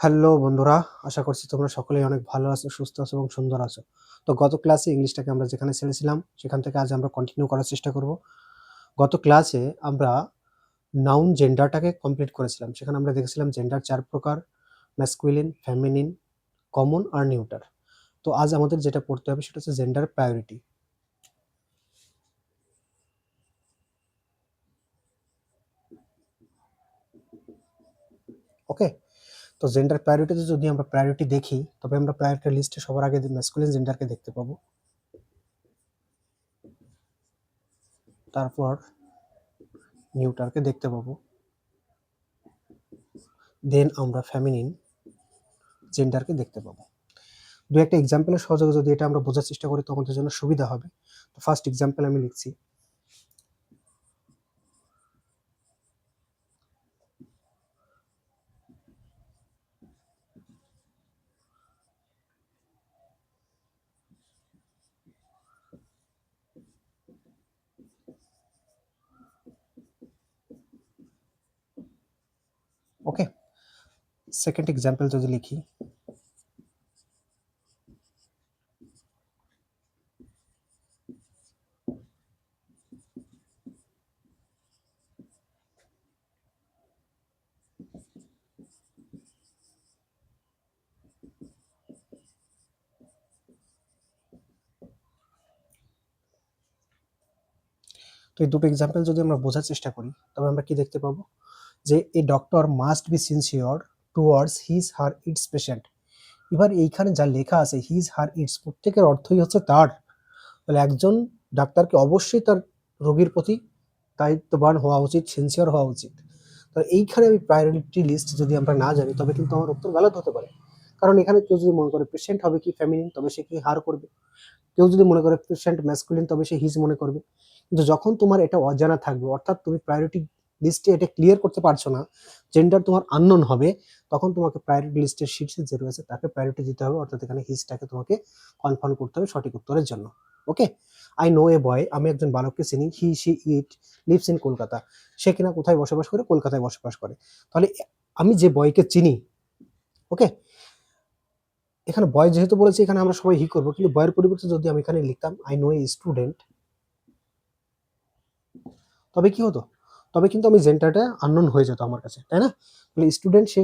Hello বন্ধুরা, আশা করছি তোমরা সকলেই অনেক ভালো আছো, সুস্থ আছো এবং সুন্দর আছো। তো গত ক্লাসে ইংলিশটাকে আমরা যেখানে ছেড়েছিলাম সেখান থেকে আজ আমরা কন্টিনিউ করার চেষ্টা করব। গত ক্লাসে আমরা নাউন জেন্ডারটাকে কমপ্লিট করেছিলাম। সেখানে আমরা দেখেছিলাম জেন্ডার ৪ প্রকার: ম্যাসকুলিন, ফেমিনিন, কমন আর নিউটার। তো আজ আমাদের যেটা পড়তে হবে সেটা হচ্ছে জেন্ডার প্রায়োরিটি। ওকে, তো জেন্ডার প্রায়োরিটিতে যদি আমরা প্রায়োরিটি দেখি তবে আমরা প্রায়োরিটি লিস্টে সবার আগে ম্যাসকুলিন জেন্ডারকে দেখতে পাবো, তারপর নিউটারকে দেখতে পাবো, দেন আমরা ফেমিনিন জেন্ডারকে দেখতে পাবো। দু একটা এক্সাম্পলের সহযোগে যদি এটা আমরা বোঝার চেষ্টা করি তো আমাদের জন্য সুবিধা হবে। তো ফার্স্ট এক্সাম্পল আমি লিখছি, ওকে। সেকেন্ড এক্সাম্পল যদি লিখি, তো এই দুটো এক্সাম্পল যদি আমরা বোঝার চেষ্টা করি তবে আমরা কি দেখতে পাবো, যে a doctor must be sincere towards his her its patient. এবার এইখানে যা লেখা আছে হিজ হার ইটস, প্রত্যেকের অর্থই হচ্ছে তার। তাহলে একজন ডাক্তারকে অবশ্যই তার রোগীর প্রতি দায়িত্ববান হওয়া উচিত, সিনসিয়ার হওয়া উচিত। তো এইখানে আমি প্রায়োরিটি লিস্ট যদি আমরা না জানি তবে কিন্তু আমার উত্তর গলত হতে পারে। কারণ এখানে কেউ যদি মনে করে পেশেন্ট হবে কি ফেমিনিন তবে সে কি হার করবে, কেউ যদি মনে করে পেশেন্ট ম্যাসকুলিন তবে সে হিজ মনে করবে। কিন্তু যখন তোমার এটা অজানা থাকবে, অর্থাৎ তুমি প্রায়োরিটি লিস্টে এটা ক্লিয়ার করতে পারছো না, জেন্ডার তোমার আননোন হবে, তখন তোমাকে প্রায়োরিটি লিস্টের শীর্ষে যে রয়েছে তাকে প্রায়োরিটি দিতে হবে, অর্থাৎ এখানে হিজটাকে তোমাকে কনফার্ম করতে হবে সঠিক উত্তরের জন্য। ওকে, আই নো এ বয়, আমি একজন বালককে চিনি, he she it lives in Kolkata, সে কিনা কোথায় বসবাস করে, কলকাতায় বসবাস করে। তাহলে আমি যে বয়কে চিনি, ওকে, এখানে বয় যেহেতু বলেছি এখানে আমরা সবাই হি করবো, কিন্তু বয়ের পরিবর্তে যদি আমি এখানে লিখতাম আই নো এ স্টুডেন্ট, তবে কি হতো, তবে কিন্তু আমি জেন্ডারটা আননোন হয়ে যেত আমার কাছে, তাই না? তাহলে স্টুডেন্ট সে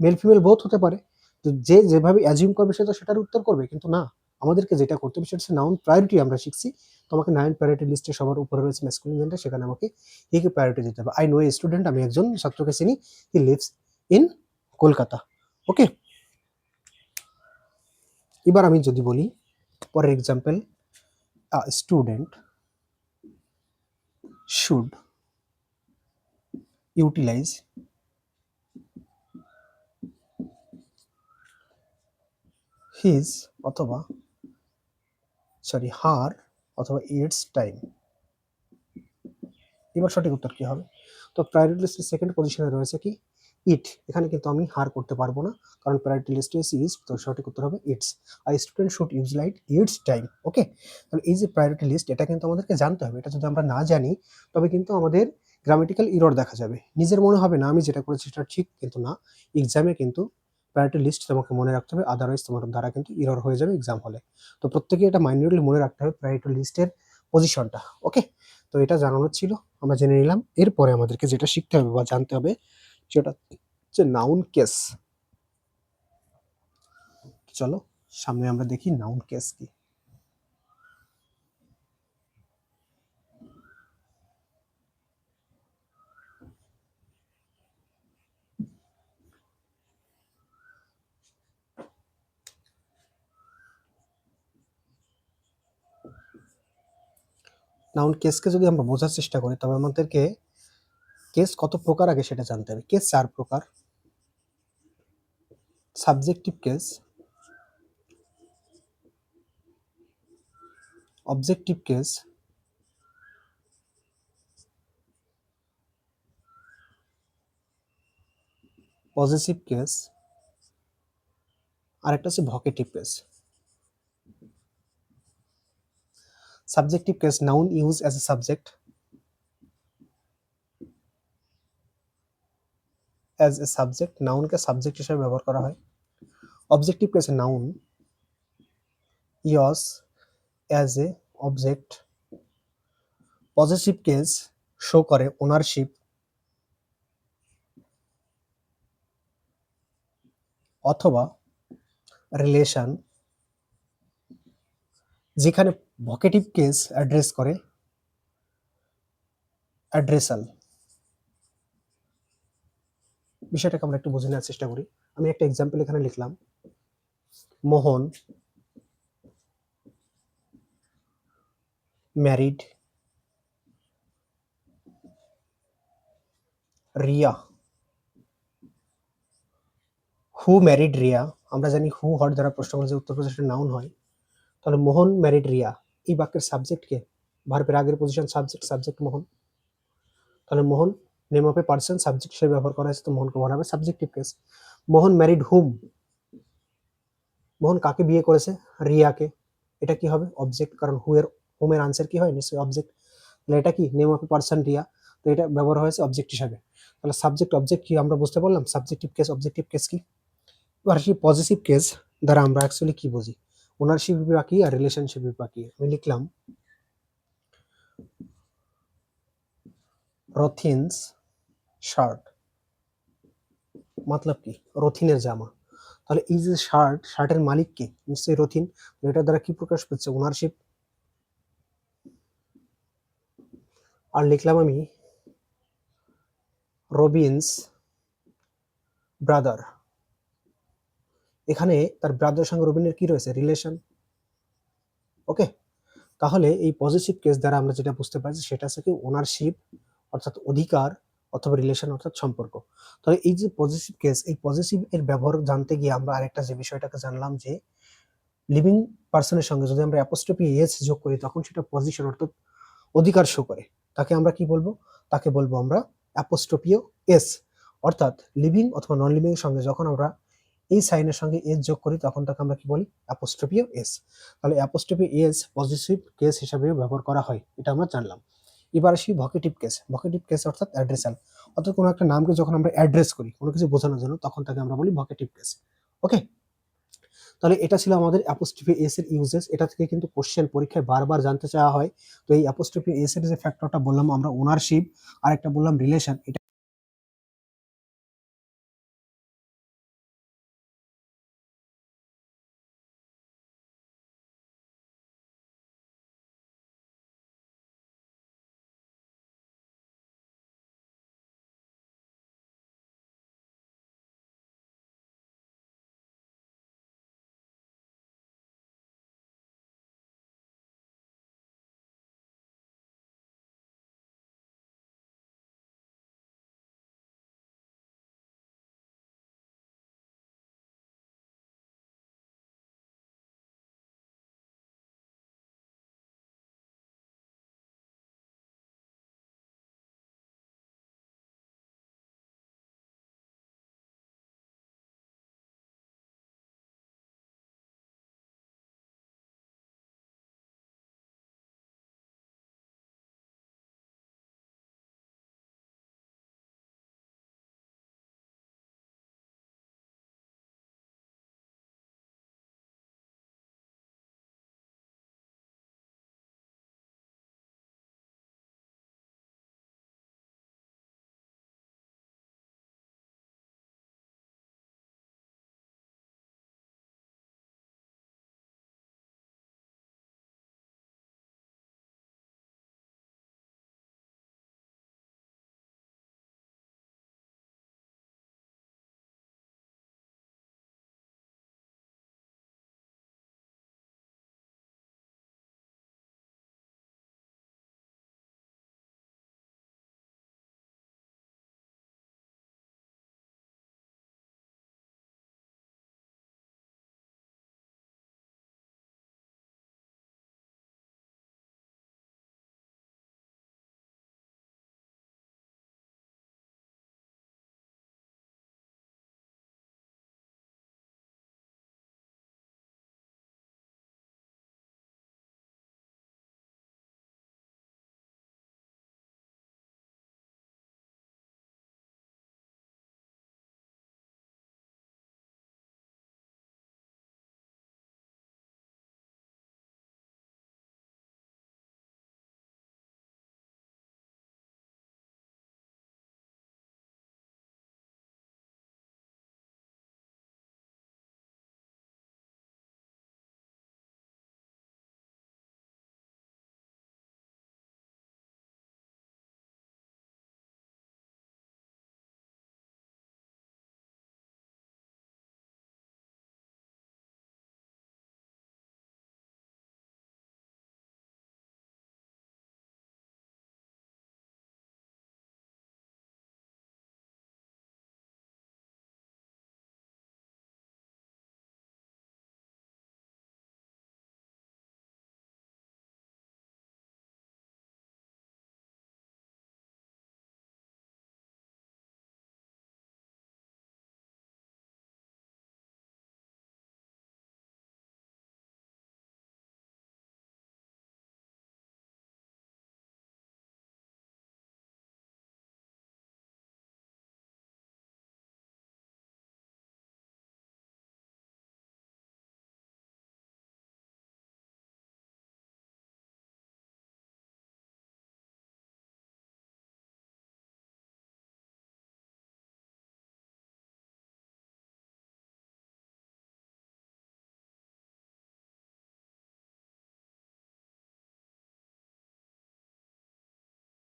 মেল ফিমেল বোথ হতে পারে, তো যে যেভাবে অ্যাজিউম করবে সে তো সেটার উত্তর করবে, কিন্তু না, আমাদেরকে যেটা করতে হবে সেটা হচ্ছে নাউন প্রায়োরিটি আমরা শিখছি। তোমাকে নাউন প্রায়োরিটি লিস্টে সবার উপরে রয়েছে ম্যাসকুলিন জেন্ডার, সেখানে আমাকে হিকে প্রায়োরিটি দিতে হবে। আই নো এ স্টুডেন্ট, আমি একজন ছাত্রকে চিনি, he lives in Kolkata. Okay, এবার আমি যদি বলি পরের example, student should utilize his অথবা হার অথবা ইটস টাইম। এবার সঠিক উত্তর কি হবে? তো প্রায়োরিটি লিস্টের সেকেন্ড পজিশনে রয়েছে কি ইট, এখানে কিন্তু আমি হার করতে পারবো না, কারণ প্রায়োরিটি লিস্টে এসে ইজ, তো সঠিক উত্তর হবে its. I student should use light its time. Okay, তাহলে এই যে প্রায়োরিটি লিস্ট এটা কিন্তু আমাদেরকে জানতে হবে, এটা যদি আমরা না জানি তবে কিন্তু আমাদের গ্রামেটিক্যাল ইরর দেখা যাবে, নিজের মনে হবে না আমি যেটা করেছি সেটা ঠিক, কিন্তু না, এক্সামে কিন্তু প্রায়োরিটি লিস্ট তোমাকে মনে রাখতে হবে, আদারওয়াইজ তোমার দ্বারা কিন্তু ইরর হয়ে যাবে এক্সাম হলে। তো প্রত্যেকে এটা মাইন্ডলি মনে রাখতে হবে প্রায়োরিটি লিস্টের পজিশনটা। ওকে, তো এটা জানানোর ছিল, আমরা জেনে নিলাম। এরপরে আমাদেরকে যেটা শিখতে হবে বা জানতে হবে সেটা হচ্ছে নাউন কেস। চলো সামনে আমরা দেখি নাউন কেস কি। নাউন কেসকে যদি আমরা বোঝার চেষ্টা করি তবে আমাদেরকে কেস কত প্রকার আগে সেটা জানতে হবে। কেস 4 প্রকার: subjective case, objective case, possessive case, আর একটা হচ্ছে vocative case. Subjective case, noun use as a subject as a subject, নাউনকে সাবজেক্ট হিসেবে ব্যবহার করা হয়। অবজেক্টিভ কেসে noun uses as a object. Positive case show করে ওনারশিপ অথবা রিলেশন, যেখানে ভোকেটিভ কেস অ্যাড্রেস করে অ্যাড্রেসাল। বিষয়টাকে আমরা একটু বুঝে নেওয়ার চেষ্টা করি। আমি একটা এক্সাম্পল এখানে লিখলাম, মোহন ম্যারিড রিয়া। হু ম্যারিড রিয়া, আমরা জানি হু হর দ্বারা প্রশ্ন করলে যে উত্তর প্রদেশের নাউন হয়, তাহলে মোহন ম্যারিড রিয়া এই বাক্যের সাবজেক্ট কে? ভার্বের আগের পজিশন সাবজেক্ট, সাবজেক্ট মোহন। তাহলে Mohan name of a person subject হিসেবে ব্যবহার করা হয়েছে, তো মোহনকে বলা হবে subjective case. Mohan married hmm, Mohan কাকে বিয়ে করেছে? রিয়াকে। এটা কি হবে? অবজেক্ট, কারণ হুম এর আনসার কি হয়? নিশ্চয়ই অবজেক্ট। তাহলে এটা কি? Name of a person Riya, তো এটা ব্যবহার হয়েছে অবজেক্ট হিসাবে। তাহলে সাবজেক্ট অবজেক্ট কি আমরা বুঝতে পারলাম? সাবজেক্টিভ কেস অবজেক্টিভ কেস কি? এবার আসি পজিটিভ কেস দ্বারা আমরা অ্যাকচুয়ালি কি বুঝি, ওনারশিপ বিভাগ কি আর রিলেশনশিপ বিভাগ কি। আমি লিখলাম রথিনস শার্ট, মতলব কি? রথিনের জামা। তাহলে এই যে শার্ট, শার্টের মালিক কে? নিশ্চয়ই রথিন। এটার দ্বারা কি প্রকাশ পাচ্ছে? ওনারশিপ। আর লিখলাম আমি রবিনস ব্রাদার, এখানে তার ব্রাদার সঙ্গে রবিনের কি রয়েছে? রিলেশন। ওকে, তাহলে এই পজিটিভ কেস দ্বারা আমরা যেটা বুঝতে পারছি সেটা হচ্ছে কি ওনারশিপ অর্থাৎ অধিকার অথবা রিলেশন অর্থাৎ সম্পর্ক। তাহলে এই যে পজিটিভ কেস, এই পজিটিভ এর ব্যবহার জানতে গিয়ে আমরা আরেকটা যে বিষয়টাকে জানলাম যে লিভিং পার্সনের সঙ্গে যদি আমরা অ্যাপোস্ট্রফি এস যোগ করি তখন সেটা পজিশন অর্থাৎ অধিকার শো করে। তাকে আমরা কি বলবো? তাকে বলবো আমরা অ্যাপোস্ট্রোপিও এস। অর্থাৎ লিভিং অথবা নন লিভিং এর সঙ্গে যখন আমরা এই সাইনের সঙ্গে এস যোগ করি তখন তাকে আমরা কি বলি? অ্যাপোস্ট্রোপিও এস। তাহলে অ্যাপোস্ট্রোপি এস পজিটিভ কেস হিসাবে ব্যবহার করা হয়, এটা আমরা জানলাম। এবার আসি ভোকেটিভ কেস। ভোকেটিভ কেস অর্থাৎ অ্যাড্রেসাল, অর্থাৎ কোনো একটা নামকে যখন আমরা অ্যাড্রেস করি কোনো কিছু বোঝানোর জন্য তখন তাকে আমরা বলি ভোকেটিভ কেস। ওকে, তাহলে এটা ছিল আমাদের অ্যাপোস্ট্রোফি এস এর ইউজেস। এটা থেকে কিন্তু কোশ্চেন পরীক্ষায় বারবার জানতে চাওয়া হয়। তো এই অ্যাপোস্ট্রোফি এস এর যে ফ্যাক্টরটা বললাম আমরা ওনারশিপ, আর একটা বললাম রিলেশন, এটা